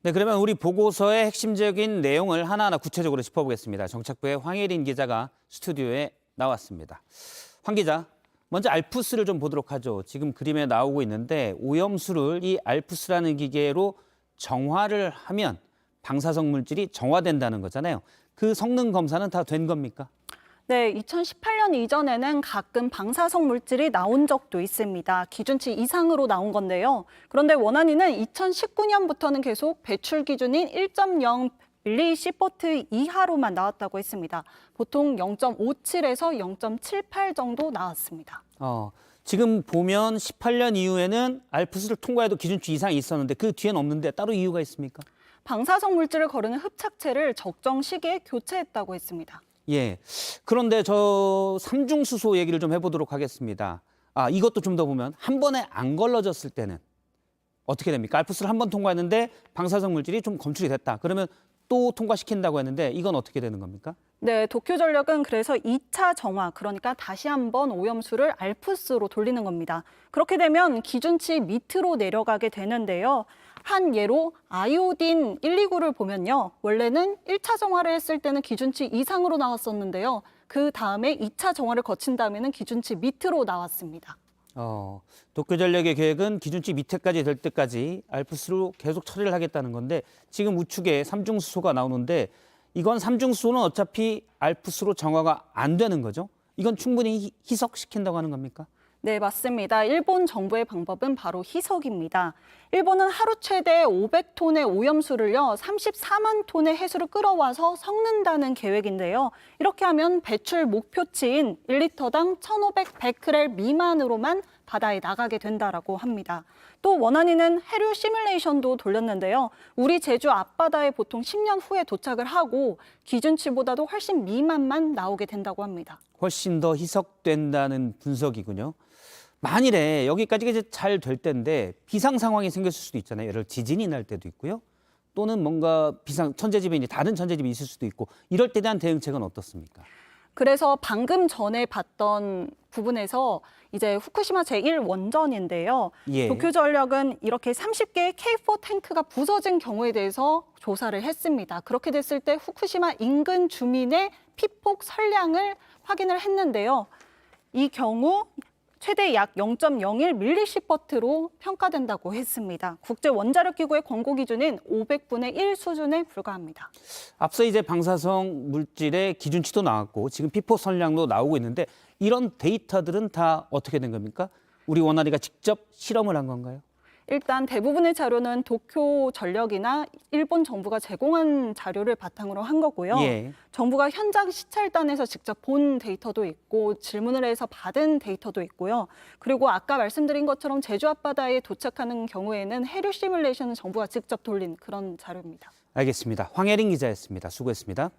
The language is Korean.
네, 그러면 우리 보고서의 핵심적인 내용을 하나하나 구체적으로 짚어보겠습니다. 정책부의 황혜린 기자가 스튜디오에 나왔습니다. 황 기자, 먼저 알프스를 좀 보도록 하죠. 지금 그림에 나오고 있는데 오염수를 이 알프스라는 기계로 정화를 하면 방사성 물질이 정화된다는 거잖아요. 그 성능 검사는 다 된 겁니까? 네, 2018년 이전에는 가끔 방사성 물질이 나온 적도 있습니다. 기준치 이상으로 나온 건데요. 그런데 원안위는 2019년부터는 계속 배출 기준인 1.0 밀리시퍼트 이하로만 나왔다고 했습니다. 보통 0.57에서 0.78 정도 나왔습니다. 지금 보면 18년 이후에는 알프스를 통과해도 기준치 이상이 있었는데 그 뒤엔 없는데 따로 이유가 있습니까? 방사성 물질을 거르는 흡착체를 적정 시기에 교체했다고 했습니다. 예. 그런데 저 삼중수소 얘기를 좀 해보도록 하겠습니다. 이것도 좀 더 보면 한 번에 안 걸러졌을 때는 어떻게 됩니까? 알프스를 한 번 통과했는데 방사성 물질이 좀 검출이 됐다. 그러면 또 통과시킨다고 했는데 이건 어떻게 되는 겁니까? 네, 도쿄전력은 그래서 2차 정화, 그러니까 다시 한번 오염수를 알프스로 돌리는 겁니다. 그렇게 되면 기준치 밑으로 내려가게 되는데요. 한 예로 아이오딘 129를 보면요. 원래는 1차 정화를 했을 때는 기준치 이상으로 나왔었는데요. 그 다음에 2차 정화를 거친 다음에는 기준치 밑으로 나왔습니다. 도쿄전력의 계획은 기준치 밑에까지 될 때까지 알프스로 계속 처리를 하겠다는 건데 지금 우측에 삼중수소가 나오는데 이건 삼중수소는 어차피 알프스로 정화가 안 되는 거죠? 이건 충분히 희석시킨다고 하는 겁니까? 네, 맞습니다. 일본 정부의 방법은 바로 희석입니다. 일본은 하루 최대 500톤의 오염수를요, 34만 톤의 해수를 끌어와서 섞는다는 계획인데요. 이렇게 하면 배출 목표치인 1리터당 1,500 베크렐 미만으로만 바다에 나가게 된다라고 합니다. 또 원안위는 해류 시뮬레이션도 돌렸는데요. 우리 제주 앞바다에 보통 10년 후에 도착을 하고 기준치보다도 훨씬 미만만 나오게 된다고 합니다. 훨씬 더 희석된다는 분석이군요. 만일에 여기까지가 이제 잘 될 때인데 비상 상황이 생겼을 수도 있잖아요. 예를 들어 지진이 날 때도 있고요. 또는 뭔가 천재지변이 다른 천재지변이 있을 수도 있고 이럴 때에 대한 대응책은 어떻습니까? 그래서 방금 전에 봤던 부분에서 이제 후쿠시마 제1원전인데요. 예. 도쿄전력은 이렇게 30개의 K4 탱크가 부서진 경우에 대해서 조사를 했습니다. 그렇게 됐을 때 후쿠시마 인근 주민의 피폭 선량을 확인을 했는데요. 이 경우 최대 약 0.01 밀리시퍼트로 평가된다고 했습니다. 국제원자력기구의 권고 기준인 500분의 1 수준에 불과합니다. 앞서 이제 방사성 물질의 기준치도 나왔고 지금 피폭 선량도 나오고 있는데 이런 데이터들은 다 어떻게 된 겁니까? 우리 원안위가 직접 실험을 한 건가요? 일단 대부분의 자료는 도쿄전력이나 일본 정부가 제공한 자료를 바탕으로 한 거고요. 예. 정부가 현장 시찰단에서 직접 본 데이터도 있고 질문을 해서 받은 데이터도 있고요. 그리고 아까 말씀드린 것처럼 제주 앞바다에 도착하는 경우에는 해류 시뮬레이션은 정부가 직접 돌린 그런 자료입니다. 알겠습니다. 황혜린 기자였습니다. 수고했습니다.